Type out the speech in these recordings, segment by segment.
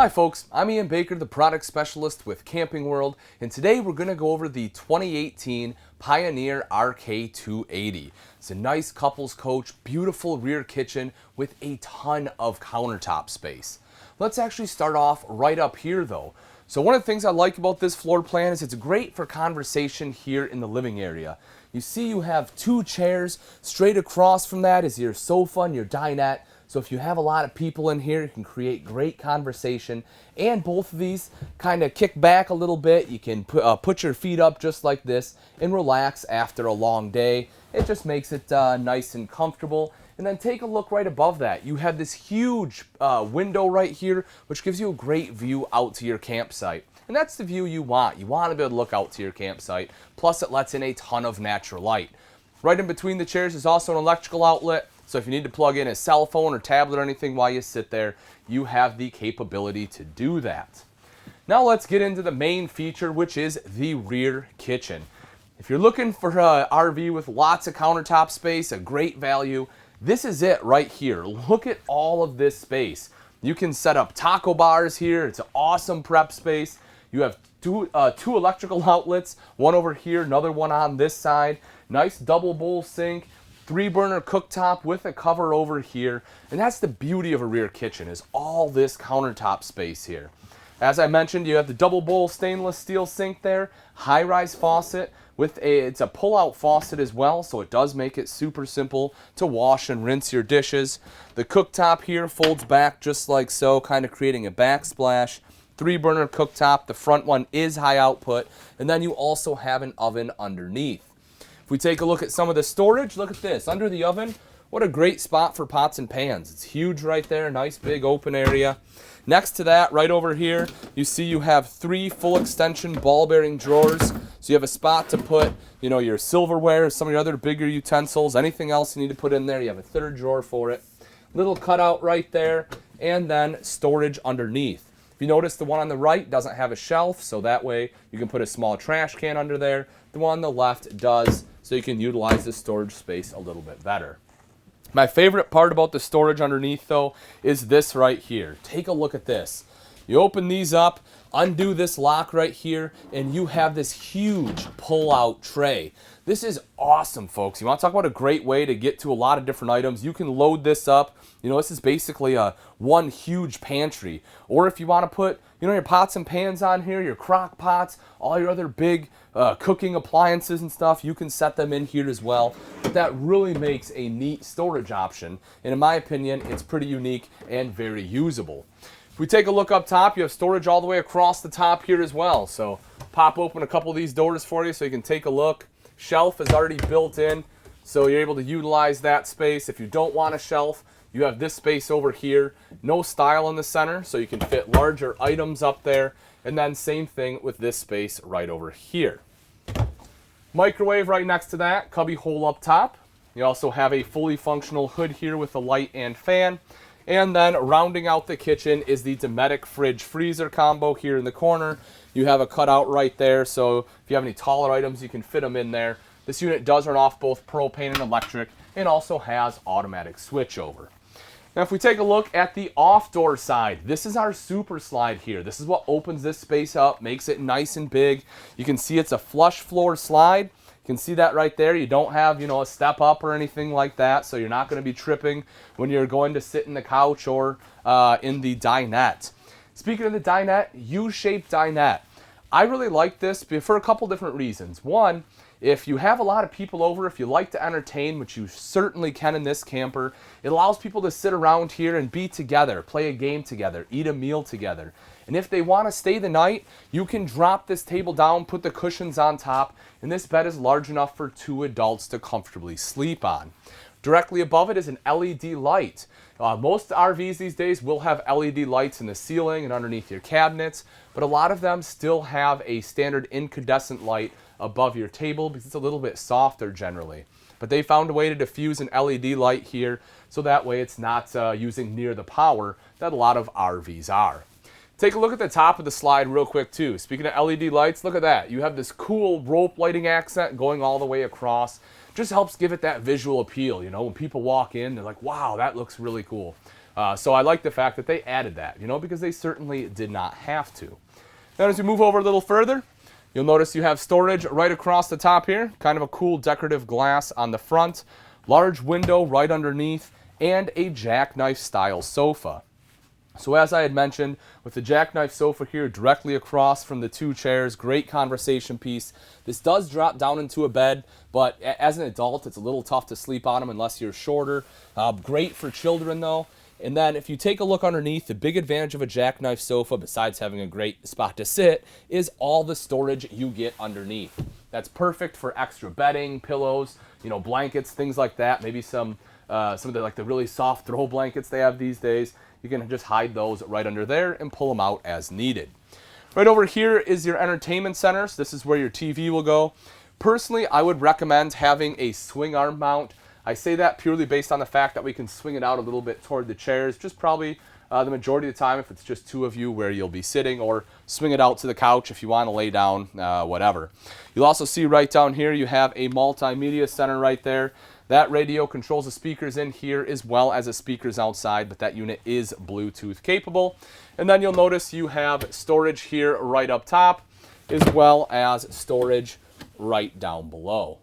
Hi folks, I'm Ian Baker, the product specialist with Camping World, and today we're going to go over the 2018 Pioneer RK280. It's a nice couples coach, beautiful rear kitchen with a ton of countertop space. Let's actually start off right up here though. So one of the things I like about this floor plan is it's great for conversation here in the living area. You see you have two chairs. Straight across from that is your sofa and your dinette. So if you have a lot of people in here, you can create great conversation. And both of these kind of kick back a little bit. You can put your feet up just like this and relax after a long day. It just makes it nice and comfortable. And then take a look right above that. You have this huge window right here, which gives you a great view out to your campsite. And that's the view you want. You want to be able to look out to your campsite. Plus it lets in a ton of natural light. Right in between the chairs is also an electrical outlet. So if you need to plug in a cell phone or tablet or anything while you sit there, you have the capability to do that. Now let's get into the main feature, which is the rear kitchen. If you're looking for an RV with lots of countertop space, a great value, this is it right here. Look at all of this space. You can set up taco bars here. It's an awesome prep space. You have two electrical outlets, one over here, another one on this side. Nice double bowl sink. 3-burner cooktop with a cover over here. And that's the beauty of a rear kitchen, is all this countertop space here. As I mentioned, you have the double bowl stainless steel sink there, high-rise faucet with it's a pull-out faucet as well, so it does make it super simple to wash and rinse your dishes. The cooktop here folds back just like so, kind of creating a backsplash. 3-burner cooktop, the front one is high output, and then you also have an oven underneath. If we take a look at some of the storage, look at this. Under the oven, what a great spot for pots and pans. It's huge right there, nice big open area. Next to that, right over here, you see you have 3 full extension ball bearing drawers. So you have a spot to put, your silverware, some of your other bigger utensils, anything else you need to put in there. You have a 3rd drawer for it. Little cutout right there, and then storage underneath. If you notice, the one on the right doesn't have a shelf, so that way you can put a small trash can under there. The one on the left does, so you can utilize the storage space a little bit better. My favorite part about the storage underneath, though, is this right here. Take a look at this. You open these up, undo this lock right here, and you have this huge pull-out tray. This is awesome, folks. You want to talk about a great way to get to a lot of different items. You can load this up. This is basically one huge pantry. Or if you want to put, your pots and pans on here, your crock pots, all your other big cooking appliances and stuff, you can set them in here as well. But that really makes a neat storage option. And in my opinion, it's pretty unique and very usable. If we take a look up top, you have storage all the way across the top here as well. So pop open a couple of these doors for you so you can take a look. Shelf is already built in, so you're able to utilize that space. If you don't want a shelf, you have this space over here. No stile in the center, so you can fit larger items up there. And then same thing with this space right over here. Microwave right next to that, cubby hole up top. You also have a fully functional hood here with a light and fan. And then rounding out the kitchen is the Dometic fridge freezer combo here in the corner. You have a cutout right there, so if you have any taller items, you can fit them in there. This unit does run off both propane and electric, and also has automatic switchover. Now if we take a look at the off-door side, this is our super slide here. This is what opens this space up, makes it nice and big. You can see it's a flush floor slide. You can see that right there. You don't have, a step up or anything like that, so you're not going to be tripping when you're going to sit in the couch or in the dinette. Speaking of the dinette, U-shaped dinette. I really like this for a couple different reasons. One, if you have a lot of people over, if you like to entertain, which you certainly can in this camper, it allows people to sit around here and be together, play a game together, eat a meal together. And if they want to stay the night, you can drop this table down, put the cushions on top, and this bed is large enough for 2 adults to comfortably sleep on. Directly above it is an LED light. Most RVs these days will have LED lights in the ceiling and underneath your cabinets, but a lot of them still have a standard incandescent light above your table because it's a little bit softer generally. But they found a way to diffuse an LED light here, so that way it's not using near the power that a lot of RVs are. Take a look at the top of the slide real quick too. Speaking of LED lights, look at that. You have this cool rope lighting accent going all the way across. Just helps give it that visual appeal. When people walk in, they're like, wow, that looks really cool. So I like the fact that they added that, because they certainly did not have to. Then as we move over a little further, you'll notice you have storage right across the top here, kind of a cool decorative glass on the front, large window right underneath, and a jackknife style sofa. So as I had mentioned, with the jackknife sofa here directly across from the two chairs, great conversation piece. This does drop down into a bed, but as an adult, it's a little tough to sleep on them unless you're shorter. Great for children though. And then if you take a look underneath, the big advantage of a jackknife sofa, besides having a great spot to sit, is all the storage you get underneath. That's perfect for extra bedding, pillows, blankets, things like that. Maybe some of the really soft throw blankets they have these days. You can just hide those right under there and pull them out as needed. Right over here is your entertainment center. So this is where your TV will go. Personally, I would recommend having a swing arm mount. I say that purely based on the fact that we can swing it out a little bit toward the chairs, just probably the majority of the time if it's just two of you where you'll be sitting, or swing it out to the couch if you want to lay down, whatever. You'll also see right down here you have a multimedia center right there. That radio controls the speakers in here as well as the speakers outside, but that unit is Bluetooth capable. And then you'll notice you have storage here right up top, as well as storage right down below.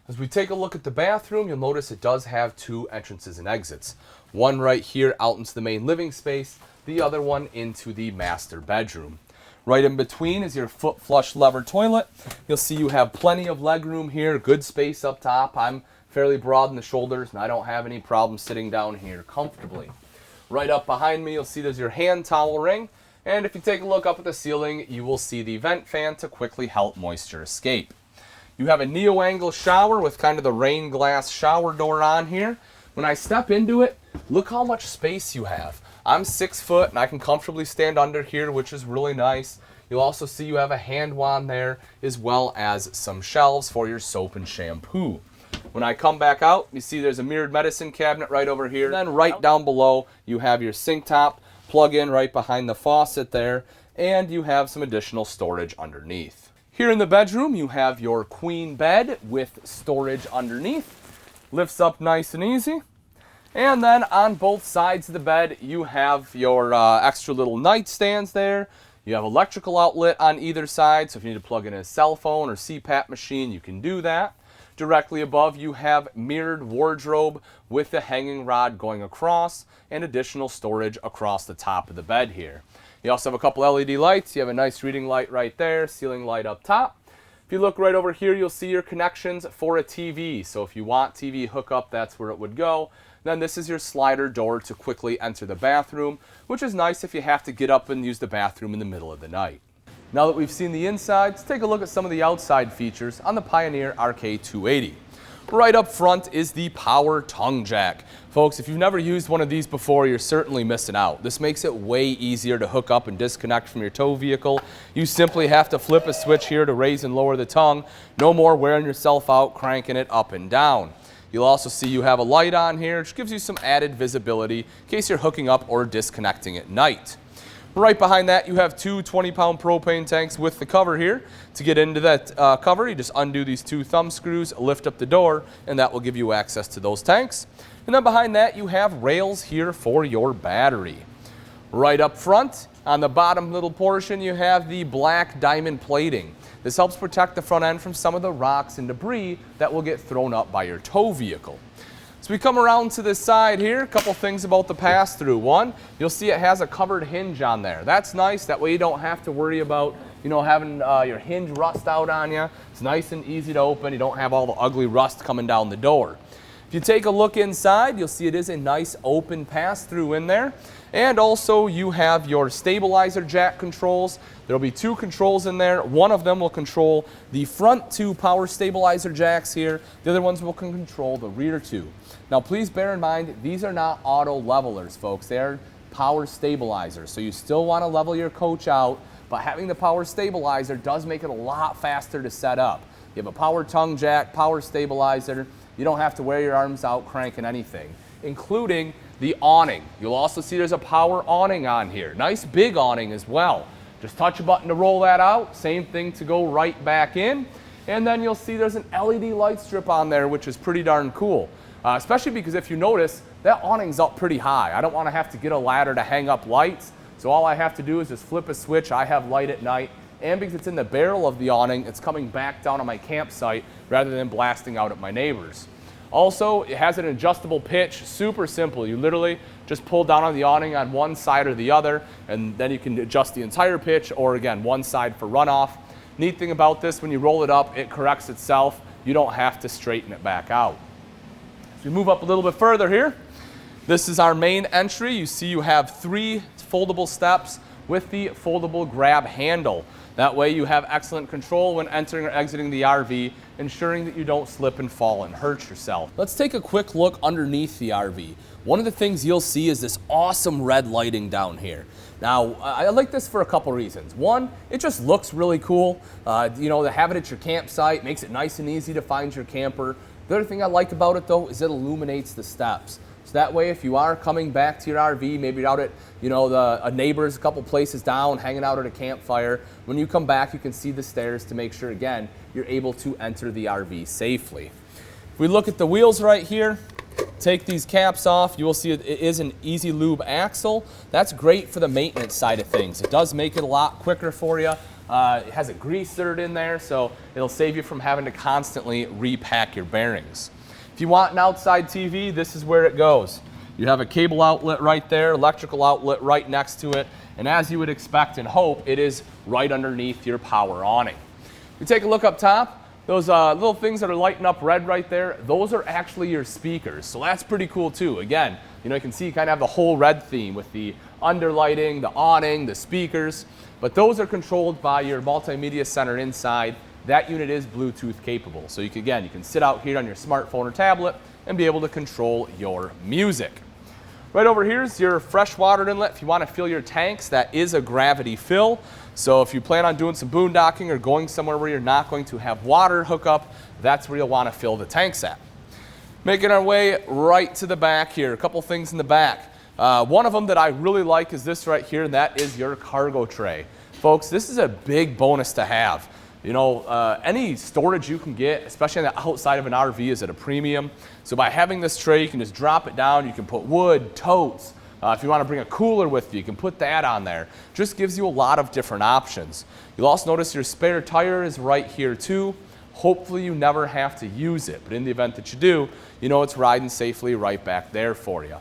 As we take a look at the bathroom, you'll notice it does have two entrances and exits. One right here out into the main living space, the other one into the master bedroom. Right in between is your foot flush lever toilet. You'll see you have plenty of leg room here, good space up top. I'm fairly broad in the shoulders and I don't have any problem sitting down here comfortably. Right up behind me, you'll see there's your hand towel ring. And if you take a look up at the ceiling, you will see the vent fan to quickly help moisture escape. You have a neo-angle shower with kind of the rain glass shower door on here. When I step into it, look how much space you have. I'm 6 foot and I can comfortably stand under here, which is really nice. You'll also see you have a hand wand there, as well as some shelves for your soap and shampoo. When I come back out, you see there's a mirrored medicine cabinet right over here. Then right down below, you have your sink top, plug in right behind the faucet there, and you have some additional storage underneath. Here in the bedroom, you have your queen bed with storage underneath. Lifts up nice and easy. And then on both sides of the bed, you have your extra little nightstands there. You have electrical outlet on either side, so if you need to plug in a cell phone or CPAP machine, you can do that. Directly above, you have mirrored wardrobe with the hanging rod going across and additional storage across the top of the bed here. You also have a couple LED lights. You have a nice reading light right there, ceiling light up top. If you look right over here, you'll see your connections for a TV. So if you want TV hookup, that's where it would go. Then this is your slider door to quickly enter the bathroom, which is nice if you have to get up and use the bathroom in the middle of the night. Now that we've seen the inside, let's take a look at some of the outside features on the Pioneer RK280. Right up front is the power tongue jack. Folks, if you've never used one of these before, you're certainly missing out. This makes it way easier to hook up and disconnect from your tow vehicle. You simply have to flip a switch here to raise and lower the tongue. No more wearing yourself out cranking it up and down. You'll also see you have a light on here, which gives you some added visibility in case you're hooking up or disconnecting at night. Right behind that, you have two 20-pound propane tanks with the cover here. To get into that cover, you just undo these two thumb screws, lift up the door, and that will give you access to those tanks. And then behind that, you have rails here for your battery. Right up front, on the bottom little portion, you have the black diamond plating. This helps protect the front end from some of the rocks and debris that will get thrown up by your tow vehicle. So we come around to this side here, a couple things about the pass-through. One, you'll see it has a covered hinge on there. That's nice, that way you don't have to worry about, having your hinge rust out on you. It's nice and easy to open, you don't have all the ugly rust coming down the door. If you take a look inside, you'll see it is a nice open pass-through in there. And also you have your stabilizer jack controls. There will be two controls in there. One of them will control the front two power stabilizer jacks here. The other ones will control the rear two. Now please bear in mind, these are not auto levelers, folks. They are power stabilizers. So you still want to level your coach out, but having the power stabilizer does make it a lot faster to set up. You have a power tongue jack, power stabilizer. You don't have to wear your arms out cranking anything, including the awning. You'll also see there's a power awning on here. Nice big awning as well. Just touch a button to roll that out. Same thing to go right back in. And then you'll see there's an LED light strip on there, which is pretty darn cool. Especially because if you notice, that awning's up pretty high. I don't want to have to get a ladder to hang up lights, so all I have to do is just flip a switch. I have light at night, and because it's in the barrel of the awning, it's coming back down on my campsite rather than blasting out at my neighbors. Also, it has an adjustable pitch, super simple. You literally just pull down on the awning on one side or the other, and then you can adjust the entire pitch, or again, one side for runoff. Neat thing about this, when you roll it up, it corrects itself. You don't have to straighten it back out. As we move up a little bit further here, this is our main entry. You see you have 3 foldable steps with the foldable grab handle. That way you have excellent control when entering or exiting the RV, ensuring that you don't slip and fall and hurt yourself. Let's take a quick look underneath the RV. One of the things you'll see is this awesome red lighting down here. Now, I like this for a couple reasons. One, it just looks really cool. You know, to have it at your campsite makes it nice and easy to find your camper. The other thing I like about it though is it illuminates the steps. So that way, if you are coming back to your RV, maybe you're out at, you know, a neighbor's a couple places down, hanging out at a campfire, when you come back, you can see the stairs to make sure, again, you're able to enter the RV safely. If we look at the wheels right here, take these caps off, you will see it is an easy lube axle. That's great for the maintenance side of things. It does make it a lot quicker for you. It has a grease zerd in there, so it'll save you from having to constantly repack your bearings. If you want an outside TV, this is where it goes. You have a cable outlet right there, electrical outlet right next to it, and as you would expect and hope, it is right underneath your power awning. If you take a look up top, those little things that are lighting up red right there, those are actually your speakers, so that's pretty cool too. Again, you know, you can see you kind of have the whole red theme with the underlighting, the awning, the speakers, but those are controlled by your multimedia center inside. That unit is Bluetooth capable, so you can sit out here on your smartphone or tablet and be able to control your music. Right over here is your fresh water inlet. If you want to fill your tanks, that is a gravity fill. So if you plan on doing some boondocking or going somewhere where you're not going to have water hookup, that's where you'll want to fill the tanks at. Making our way right to the back here, a couple things in the back. One of them that I really like is this right here, and that is your cargo tray. Folks, this is a big bonus to have. You know, any storage you can get, especially on the outside of an RV, is at a premium. So by having this tray, you can just drop it down. You can put wood, totes. If you want to bring a cooler with you, you can put that on there. Just gives you a lot of different options. You'll also notice your spare tire is right here too. Hopefully you never have to use it, but in the event that you do, you know it's riding safely right back there for you.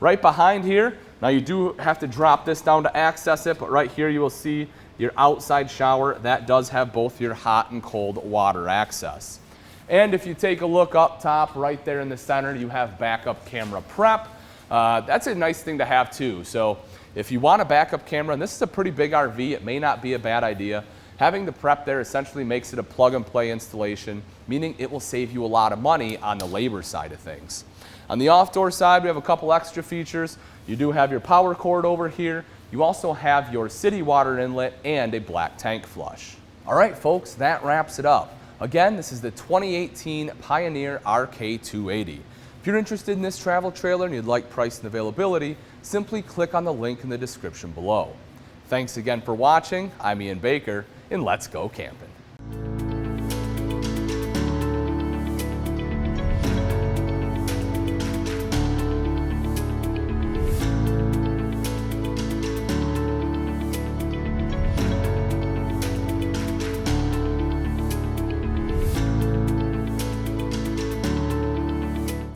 Right behind here, now you do have to drop this down to access it, but right here you will see your outside shower. That does have both your hot and cold water access. And if you take a look up top, right there in the center, you have backup camera prep. That's a nice thing to have too. So if you want a backup camera, and this is a pretty big RV, it may not be a bad idea. Having the prep there essentially makes it a plug and play installation, meaning it will save you a lot of money on the labor side of things. On the off-door side, we have a couple extra features. You do have your power cord over here. You also have your city water inlet and a black tank flush. All right, folks, that wraps it up. Again, this is the 2018 Pioneer RK280. If you're interested in this travel trailer and you'd like price and availability, simply click on the link in the description below. Thanks again for watching. I'm Ian Baker, and let's go camping.